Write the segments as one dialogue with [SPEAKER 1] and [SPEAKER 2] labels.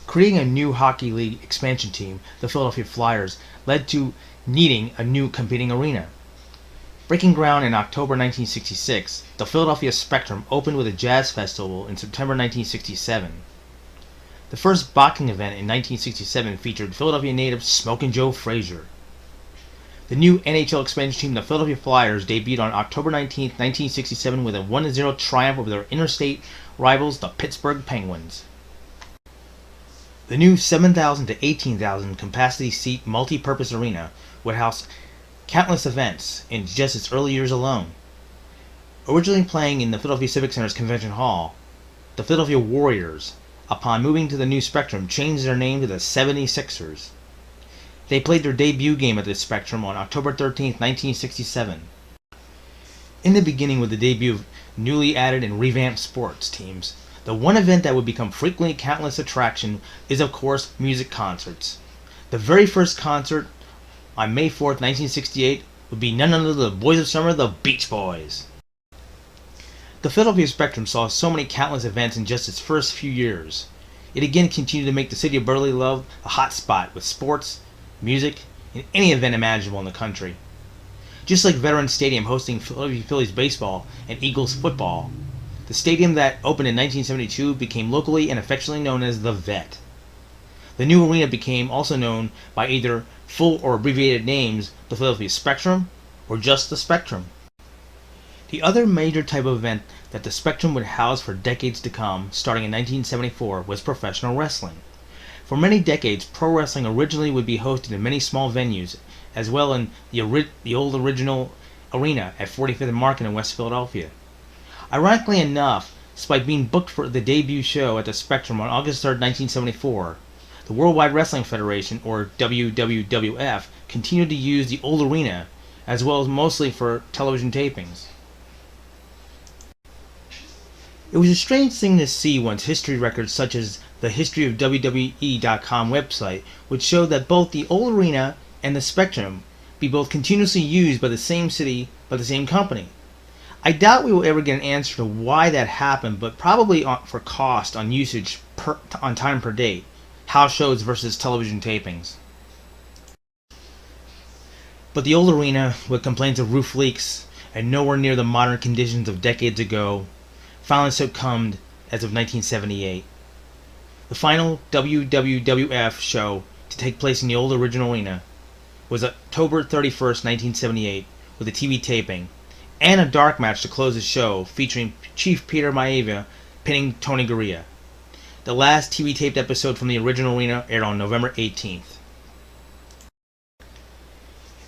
[SPEAKER 1] Creating a new hockey league expansion team, the Philadelphia Flyers, led to needing a new competing arena. Breaking ground in October 1966, the Philadelphia Spectrum opened with a jazz festival in September 1967. The first boxing event in 1967 featured Philadelphia native Smokin' Joe Frazier. The new NHL expansion team, the Philadelphia Flyers, debuted on October 19, 1967 with a 1-0 triumph over their interstate rivals, the Pittsburgh Penguins. The new 7,000 to 18,000 capacity seat multi-purpose arena would house countless events in just its early years alone. Originally playing in the Philadelphia Civic Center's Convention Hall, the Philadelphia Warriors, upon moving to the new Spectrum, changed their name to the 76ers. They played their debut game at the Spectrum on October 13, 1967. In the beginning, with the debut of newly added and revamped sports teams, the one event that would become frequently countless attraction is, of course, music concerts. The very first concert on May 4th, 1968, would be none other than the Boys of Summer, the Beach Boys. The Philadelphia Spectrum saw so many countless events in just its first few years. It again continued to make the city of brotherly love a hot spot with sports, music, and any event imaginable in the country. Just like Veterans Stadium hosting Philadelphia Phillies baseball and Eagles football, the stadium that opened in 1972 became locally and affectionately known as the Vet. The new arena became also known by either full or abbreviated names, the Philadelphia Spectrum, or just the Spectrum. The other major type of event that the Spectrum would house for decades to come, starting in 1974, was professional wrestling. For many decades, pro wrestling originally would be hosted in many small venues, as well in the old original arena at 45th and Market in West Philadelphia. Ironically enough, despite being booked for the debut show at the Spectrum on August 3, 1974, the Worldwide Wrestling Federation, or WWWF, continued to use the old arena, as well as mostly for television tapings. It was a strange thing to see once history records such as the History of WWE.com website would show that both the old arena and the Spectrum be both continuously used by the same city by the same company. I doubt we will ever get an answer to why that happened, but probably for cost on usage on time per date, house shows versus television tapings. But the old arena, with complaints of roof leaks and nowhere near the modern conditions of decades ago, finally succumbed as of 1978. The final WWWF show to take place in the old original arena was October 31st, 1978, with a TV taping, and a dark match to close the show featuring Chief Peter Maivia pinning Tony Garea. The last TV taped episode from the original arena aired on November 18th.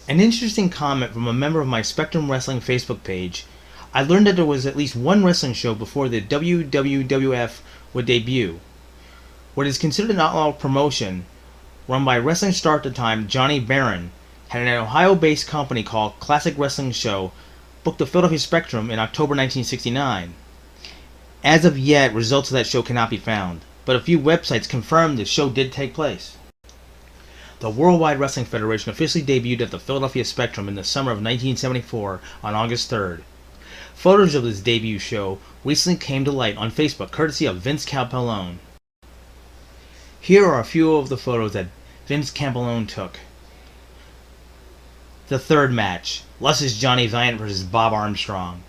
[SPEAKER 1] An interesting comment from a member of my Spectrum Wrestling Facebook page. I learned that there was at least one wrestling show before the WWWF would debut. What is considered an outlaw promotion, run by wrestling star at the time Johnny Barron, had an Ohio-based company called Classic Wrestling Show booked the Philadelphia Spectrum in October 1969. As of yet, results of that show cannot be found, but a few websites confirm the show did take place. The Worldwide Wrestling Federation officially debuted at the Philadelphia Spectrum in the summer of 1974 on August 3rd. Photos of this debut show recently came to light on Facebook courtesy of Vince Campolone. Here are a few of the photos that Vince Campolone took. The third match, Luscious Johnny Valiant vs. Bob Armstrong.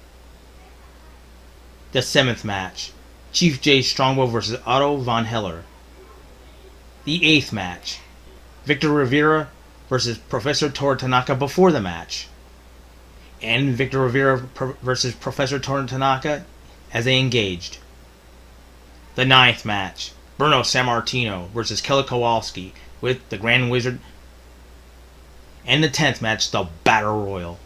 [SPEAKER 1] The seventh match, Chief Jay Strongbow vs. Otto von Heller. The eighth match, Victor Rivera vs. Professor Toru Tanaka before the match. And Victor Rivera vs. Professor Toru Tanaka as they engaged. The ninth match, Bruno Sammartino vs. Kelly Kowalski with the Grand Wizard. And the 10th match, the Battle Royal.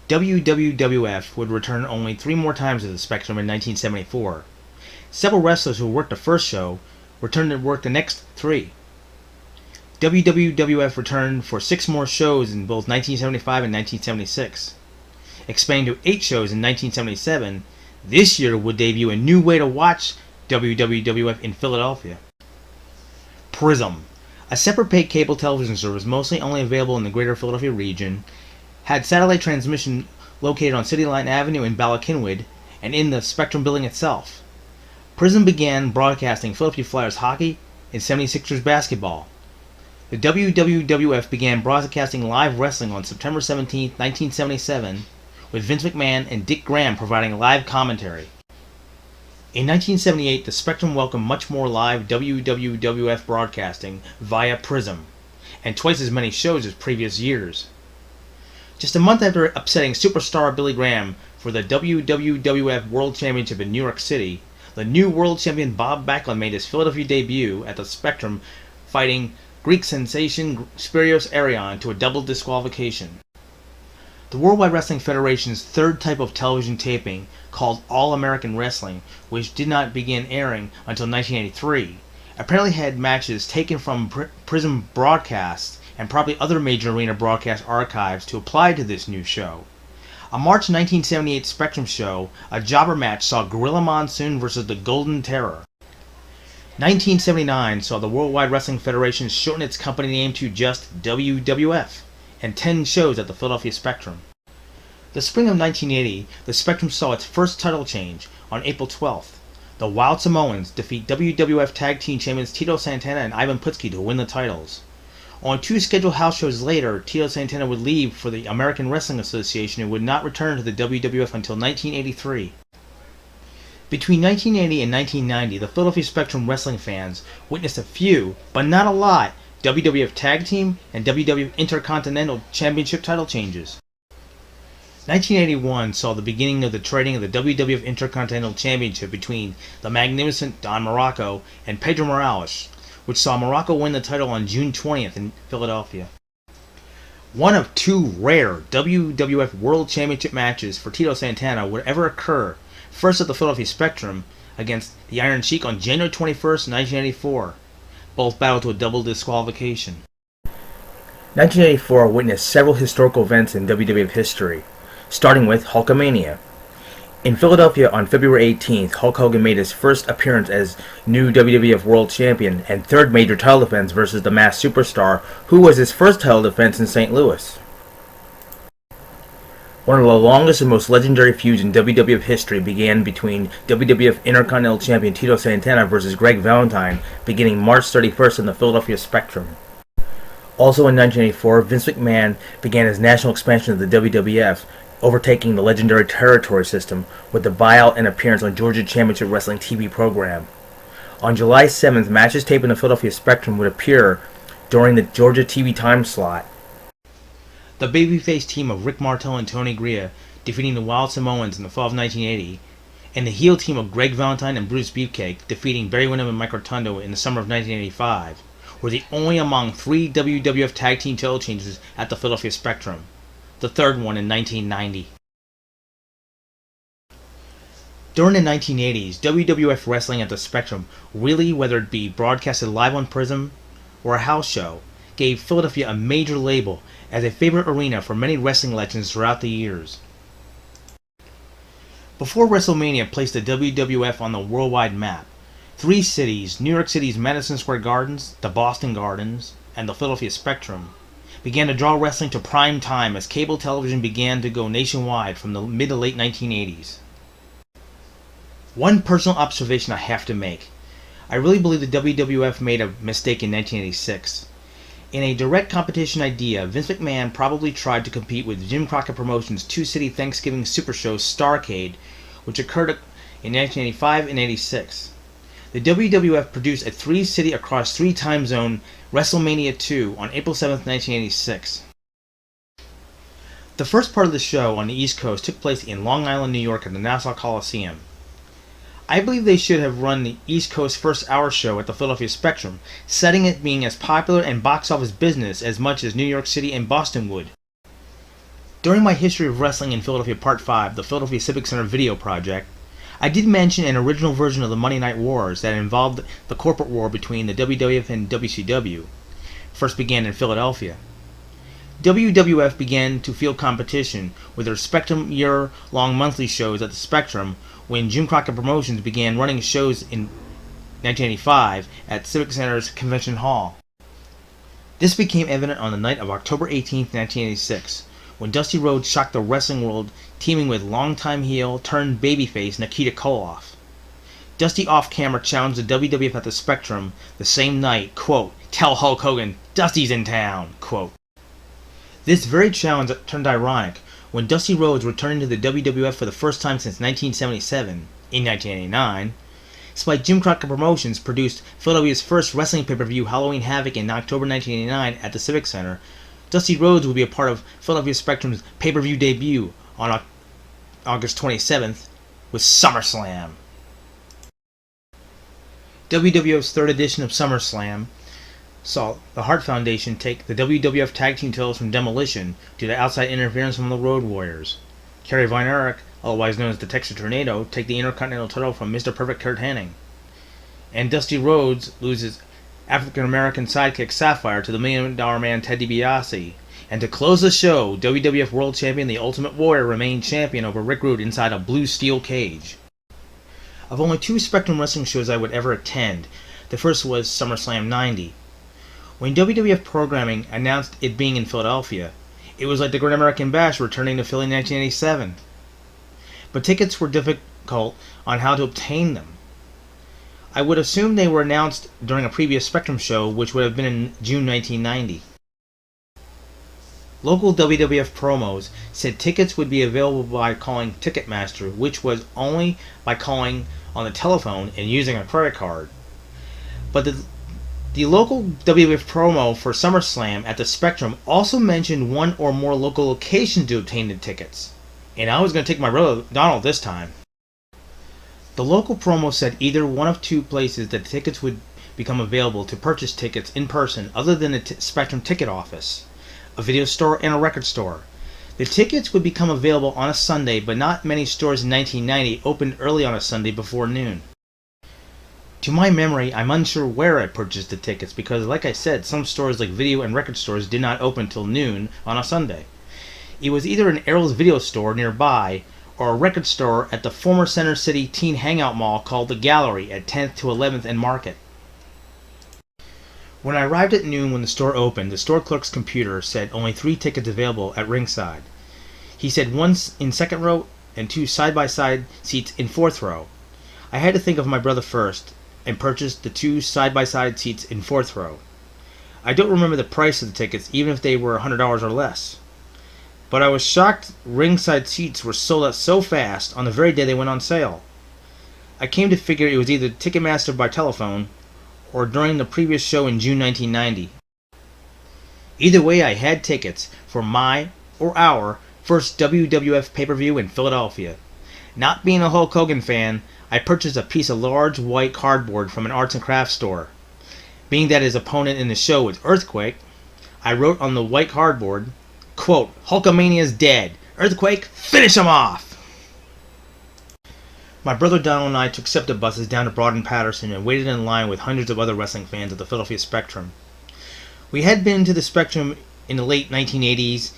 [SPEAKER 1] WWWF would return only 3 more times to the Spectrum in 1974. Several wrestlers who worked the first show returned to work the next 3. WWWF returned for 6 more shows in both 1975 and 1976. Expanding to 8 shows in 1977, this year would debut a new way to watch WWWF in Philadelphia. Prism, a separate paid cable television service mostly only available in the greater Philadelphia region, had satellite transmission located on City Line Avenue in Bala Cynwyd and in the Spectrum building itself. Prism began broadcasting Philadelphia Flyers hockey and 76ers basketball. The WWF began broadcasting live wrestling on September 17, 1977, with Vince McMahon and Dick Graham providing live commentary. In 1978, the Spectrum welcomed much more live WWF broadcasting via Prism, and twice as many shows as previous years. Just a month after upsetting superstar Billy Graham for the WWF World Championship in New York City, the new world champion Bob Backlund made his Philadelphia debut at the Spectrum, fighting Greek sensation Spyros Arion to a double disqualification. The Worldwide Wrestling Federation's third type of television taping, called All-American Wrestling, which did not begin airing until 1983, apparently had matches taken from Prism broadcasts and probably other major arena broadcast archives to apply to this new show. A March 1978 Spectrum show, a jobber match saw Gorilla Monsoon versus the Golden Terror. 1979 saw the Worldwide Wrestling Federation shorten its company name to just WWF, and 10 shows at the Philadelphia Spectrum. The spring of 1980, the Spectrum saw its first title change on April 12th. The Wild Samoans defeat WWF Tag Team Champions Tito Santana and Ivan Putski to win the titles. On 2 scheduled house shows later, Tito Santana would leave for the American Wrestling Association and would not return to the WWF until 1983. Between 1980 and 1990, the Philadelphia Spectrum wrestling fans witnessed a few, but not a lot, WWF Tag Team and WWF Intercontinental Championship title changes. 1981 saw the beginning of the trading of the WWF Intercontinental Championship between the magnificent Don Muraco and Pedro Morales, which saw Muraco win the title on June 20th in Philadelphia. One of 2 rare WWF World Championship matches for Tito Santana would ever occur, first at the Philadelphia Spectrum against the Iron Sheik on January 21st, 1984. Both battled to a double disqualification. 1984 witnessed several historical events in WWF history, starting with Hulkamania. In Philadelphia on February 18th, Hulk Hogan made his first appearance as new WWF World Champion and third major title defense versus the Masked Superstar, who was his first title defense in St. Louis. One of the longest and most legendary feuds in WWF history began between WWF Intercontinental Champion Tito Santana versus Greg Valentine, beginning March 31st in the Philadelphia Spectrum. Also in 1984, Vince McMahon began his national expansion of the WWF, overtaking the legendary Territory system with the buyout and appearance on Georgia Championship Wrestling TV program. On July 7th, matches taped in the Philadelphia Spectrum would appear during the Georgia TV time slot. The babyface team of Rick Martel and Tony Garea defeating the Wild Samoans in the fall of 1980, and the heel team of Greg Valentine and Bruce Beefcake defeating Barry Windham and Mike Rotundo in the summer of 1985, were the only among 3 WWF Tag Team title changes at the Philadelphia Spectrum, the third one in 1990. During the 1980s, WWF wrestling at the Spectrum really, whether it be broadcasted live on Prism or a house show, gave Philadelphia a major label as a favorite arena for many wrestling legends throughout the years. Before WrestleMania placed the WWF on the worldwide map, 3 cities, New York City's Madison Square Gardens, the Boston Gardens, and the Philadelphia Spectrum, began to draw wrestling to prime time as cable television began to go nationwide from the mid to late 1980s. One personal observation I have to make. I really believe the WWF made a mistake in 1986. In a direct competition idea, Vince McMahon probably tried to compete with Jim Crockett Promotions' 2-city Thanksgiving Super Show Starrcade, which occurred in 1985 and 86. The WWF produced a 3-city across 3 time zone WrestleMania 2 on April 7, 1986. The first part of the show on the East Coast took place in Long Island, New York at the Nassau Coliseum. I believe they should have run the East Coast first hour show at the Philadelphia Spectrum, setting it being as popular and box office business as much as New York City and Boston would. During my History of Wrestling in Philadelphia Part 5, the Philadelphia Civic Center video project, I did mention an original version of the Monday Night Wars that involved the corporate war between the WWF and WCW, first began in Philadelphia. WWF began to field competition with their Spectrum year-long monthly shows at the Spectrum when Jim Crockett Promotions began running shows in 1985 at Civic Center's Convention Hall. This became evident on the night of October 18, 1986, when Dusty Rhodes shocked the wrestling world teaming with longtime heel turned babyface Nikita Koloff. Dusty off-camera challenged the WWF at the Spectrum the same night, quote, "Tell Hulk Hogan, Dusty's in town," quote. This very challenge turned ironic when Dusty Rhodes returned to the WWF for the first time since 1977, in 1989. Spike Jim Crockett Promotions produced Philadelphia's first wrestling pay-per-view, Halloween Havoc, in October 1989 at the Civic Center. Dusty Rhodes would be a part of Philadelphia Spectrum's pay-per-view debut on August 27th with SummerSlam. WWF's third edition of SummerSlam saw the Hart Foundation take the WWF Tag Team titles from Demolition due to outside interference from the Road Warriors. Kerry Von Erich, otherwise known as the Texas Tornado, take the Intercontinental title from Mr. Perfect Kurt Hennig. And Dusty Rhodes loses African-American sidekick Sapphire to the Million Dollar Man Ted DiBiase. And to close the show, WWF World Champion The Ultimate Warrior remained champion over Rick Rude inside a blue steel cage. Of only 2 Spectrum wrestling shows I would ever attend, the first was SummerSlam 90. When WWF programming announced it being in Philadelphia, it was like the Great American Bash returning to Philly in 1987. But tickets were difficult on how to obtain them. I would assume they were announced during a previous Spectrum show, which would have been in June 1990. Local WWF promos said tickets would be available by calling Ticketmaster, which was only by calling on the telephone and using a credit card. But the local WWF promo for SummerSlam at the Spectrum also mentioned one or more local locations to obtain the tickets. And I was going to take my brother Donald this time. The local promo said either one of 2 places that tickets would become available to purchase tickets in person other than the Spectrum ticket office, a video store, and a record store. The tickets would become available on a Sunday, but not many stores in 1990 opened early on a Sunday before noon. To my memory, I'm unsure where I purchased the tickets because, like I said, some stores like video and record stores did not open till noon on a Sunday. It was either an Errol's video store nearby or a record store at the former Center City teen hangout mall called The Gallery at 10th to 11th and Market. When I arrived at noon when the store opened, the store clerk's computer said only 3 tickets available at ringside. He said 1 in second row and 2 side-by-side seats in fourth row. I had to think of my brother first and purchased the 2 side-by-side seats in fourth row. I don't remember the price of the tickets, even if they were $100 or less. But I was shocked ringside seats were sold out so fast on the very day they went on sale. I came to figure it was either Ticketmaster by telephone or during the previous show in June 1990. Either way, I had tickets for my, or our, first WWF pay-per-view in Philadelphia. Not being a Hulk Hogan fan, I purchased a piece of large white cardboard from an arts and crafts store. Being that his opponent in the show was Earthquake, I wrote on the white cardboard, quote, "Hulkamania's dead. Earthquake, finish him off!" My brother Donald and I took SEPTA buses down to Broad and Patterson and waited in line with hundreds of other wrestling fans at the Philadelphia Spectrum. We had been to the Spectrum in the late 1980s,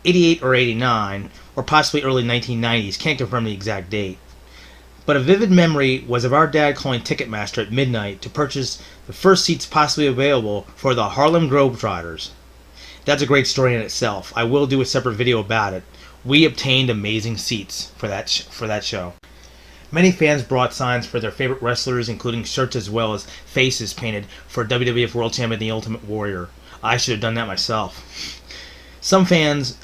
[SPEAKER 1] 88 or 89, or possibly early 1990s, can't confirm the exact date. But a vivid memory was of our dad calling Ticketmaster at midnight to purchase the first seats possibly available for the Harlem Globetrotters. That's a great story in itself. I will do a separate video about it. We obtained amazing seats for that show. Many fans brought signs for their favorite wrestlers, including shirts as well as faces painted for WWF World Champion The Ultimate Warrior. I should have done that myself. Some fans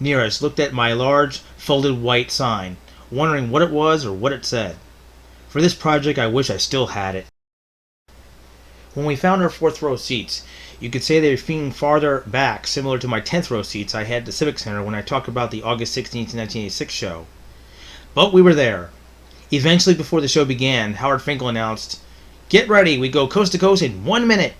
[SPEAKER 1] near us looked at my large, folded white sign, wondering what it was or what it said. For this project, I wish I still had it. When we found our fourth row seats, you could say they were feeling farther back, similar to my 10th row seats I had at the Civic Center when I talked about the August 16th, 1986 show. But we were there. Eventually, before the show began, Howard Finkel announced, "Get ready, we go coast to coast in 1 minute."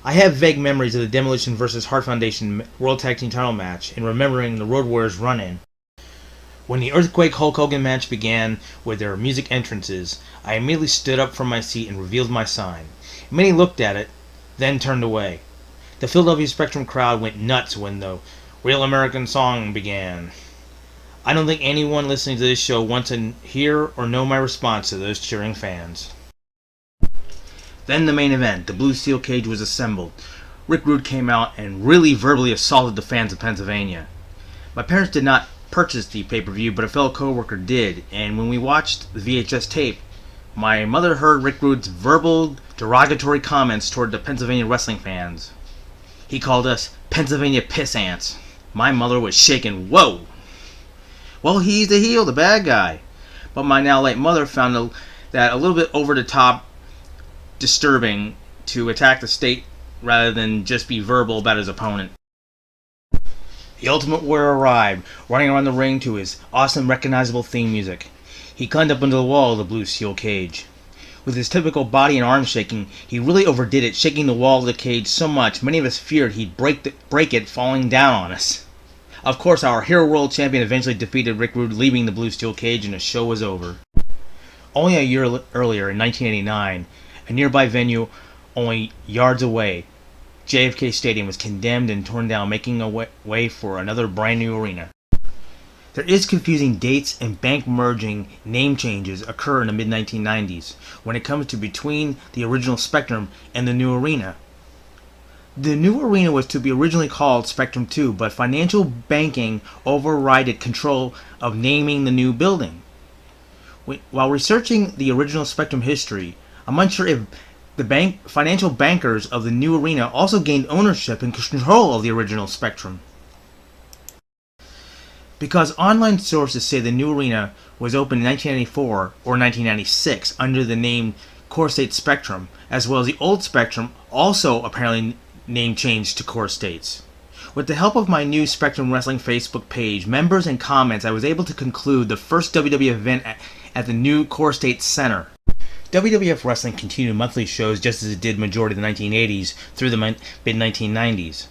[SPEAKER 1] I have vague memories of the Demolition vs. Hart Foundation World Tag Team title match and remembering the Road Warriors run-in. When the Earthquake Hulk Hogan match began with their music entrances, I immediately stood up from my seat and revealed my sign. Many looked at it, then turned away. The Philadelphia Spectrum crowd went nuts when the Real American Song began. I don't think anyone listening to this show wants to hear or know my response to those cheering fans. Then the main event, the blue steel cage was assembled. Rick Rude came out and really verbally assaulted the fans of Pennsylvania. My parents did not purchase the pay-per-view, but a fellow co-worker did, and when we watched the VHS tape, My mother heard Rick Rude's verbal, derogatory comments toward the Pennsylvania wrestling fans. He called us Pennsylvania piss ants. My mother was shaken. Whoa! Well, he's the heel, the bad guy. But my now late mother found that a little bit over the top disturbing to attack the state rather than just be verbal about his opponent. The Ultimate Warrior arrived, running around the ring to his awesome recognizable theme music. He climbed up into the wall of the blue steel cage. With his typical body and arm shaking, he really overdid it, shaking the wall of the cage so much many of us feared he'd break it falling down on us. Of course, our Hero World Champion eventually defeated Rick Rude, leaving the blue steel cage, and the show was over. Only a year earlier, in 1989, a nearby venue only yards away, JFK Stadium, was condemned and torn down, making a way for another brand new arena. There is confusing dates, and bank merging name changes occur in the mid-1990s when it comes to between the original Spectrum and the new arena. The new arena was to be originally called Spectrum 2, but financial banking overrided control of naming the new building. While researching the original Spectrum history, I'm unsure if the financial bankers of the new arena also gained ownership and control of the original Spectrum. Because online sources say the new arena was opened in 1994 or 1996 under the name Core State Spectrum, as well as the old Spectrum also apparently name changed to Core States. With the help of my new Spectrum Wrestling Facebook page, members, and comments, I was able to conclude the first WWE event at the new Core State Center. WWF Wrestling continued monthly shows just as it did majority of the 1980s through the mid-1990s.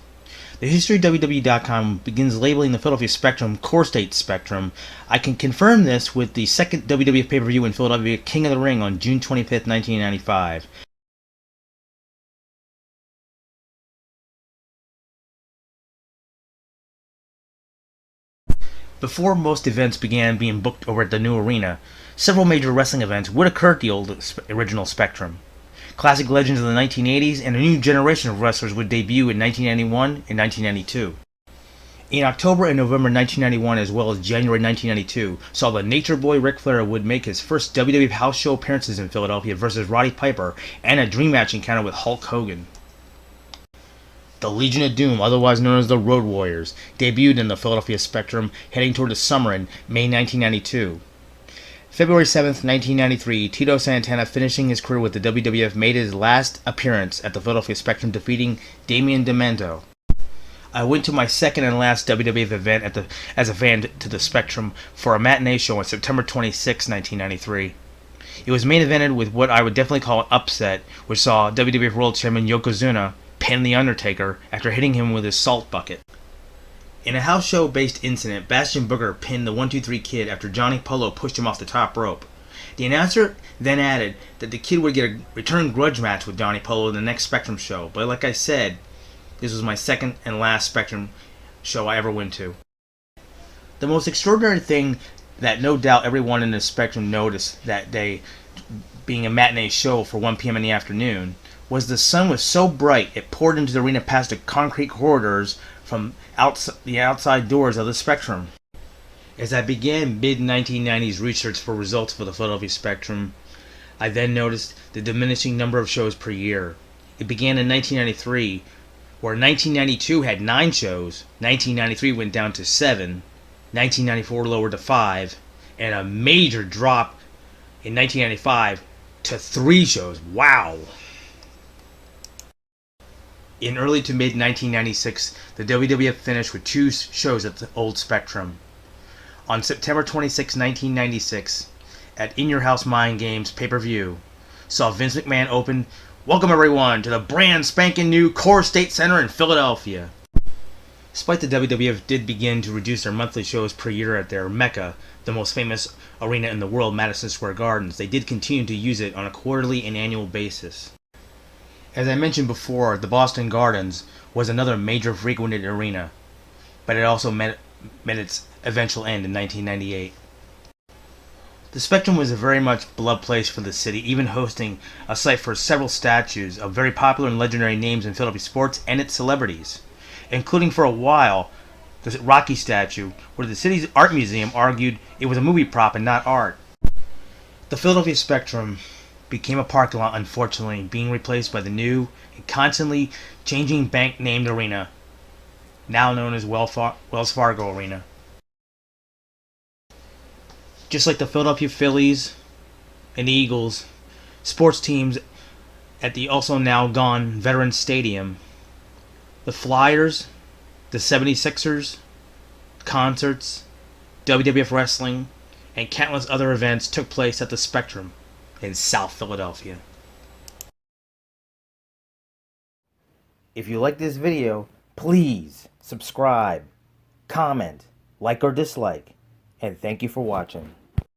[SPEAKER 1] The history of WWE.com begins labeling the Philadelphia Spectrum Core State Spectrum. I can confirm this with the second WWF pay-per-view in Philadelphia, King of the Ring, on June 25, 1995. Before most events began being booked over at the new arena, several major wrestling events would occur at the original Spectrum. Classic legends of the 1980s and a new generation of wrestlers would debut in 1991 and 1992. In October and November 1991 as well as January 1992 saw the Nature Boy Ric Flair would make his first WWF house show appearances in Philadelphia versus Roddy Piper and a dream match encounter with Hulk Hogan. The Legion of Doom, otherwise known as the Road Warriors, debuted in the Philadelphia Spectrum heading toward the summer in May 1992. February 7, 1993, Tito Santana, finishing his career with the WWF, made his last appearance at the Philadelphia Spectrum, defeating Damien Demento. I went to my second and last WWF event as a fan to the Spectrum for a matinee show on September 26, 1993. It was main evented with what I would definitely call an upset, which saw WWF World Champion Yokozuna pin The Undertaker after hitting him with his salt bucket. In a house show-based incident, Bastion Booger pinned the 1-2-3 Kid after Johnny Polo pushed him off the top rope. The announcer then added that the Kid would get a return grudge match with Johnny Polo in the next Spectrum show, but like I said, this was my second and last Spectrum show I ever went to. The most extraordinary thing that no doubt everyone in the Spectrum noticed that day, being a matinee show for 1 p.m. in the afternoon, was the sun was so bright it poured into the arena past the concrete corridors from the outside doors of the Spectrum. As I began mid-1990s research for results for the Philadelphia Spectrum, I then noticed the diminishing number of shows per year. It began in 1993, where 1992 had 9 shows, 1993 went down to 7, 1994 lowered to 5, and a major drop in 1995 to 3 shows. Wow! In early to mid-1996, the WWF finished with 2 shows at the old Spectrum. On September 26, 1996, at In Your House Mind Games pay-per-view, saw Vince McMahon open, "Welcome everyone to the brand spanking new Core State Center in Philadelphia." Despite the WWF did begin to reduce their monthly shows per year at their Mecca, the most famous arena in the world, Madison Square Gardens, they did continue to use it on a quarterly and annual basis. As I mentioned before, the Boston Gardens was another major frequented arena, but it also met its eventual end in 1998. The Spectrum was a very much beloved place for the city, even hosting a site for several statues of very popular and legendary names in Philadelphia sports and its celebrities, including for a while the Rocky statue, where the city's art museum argued it was a movie prop and not art. The Philadelphia Spectrum became a parking lot, unfortunately, being replaced by the new and constantly changing bank-named arena, now known as Wells Fargo Arena. Just like the Philadelphia Phillies and the Eagles, sports teams at the also now gone Veterans Stadium, the Flyers, the 76ers, concerts, WWF wrestling, and countless other events took place at the Spectrum in South Philadelphia.
[SPEAKER 2] If you like this video, please subscribe, comment, like or dislike, and thank you for watching.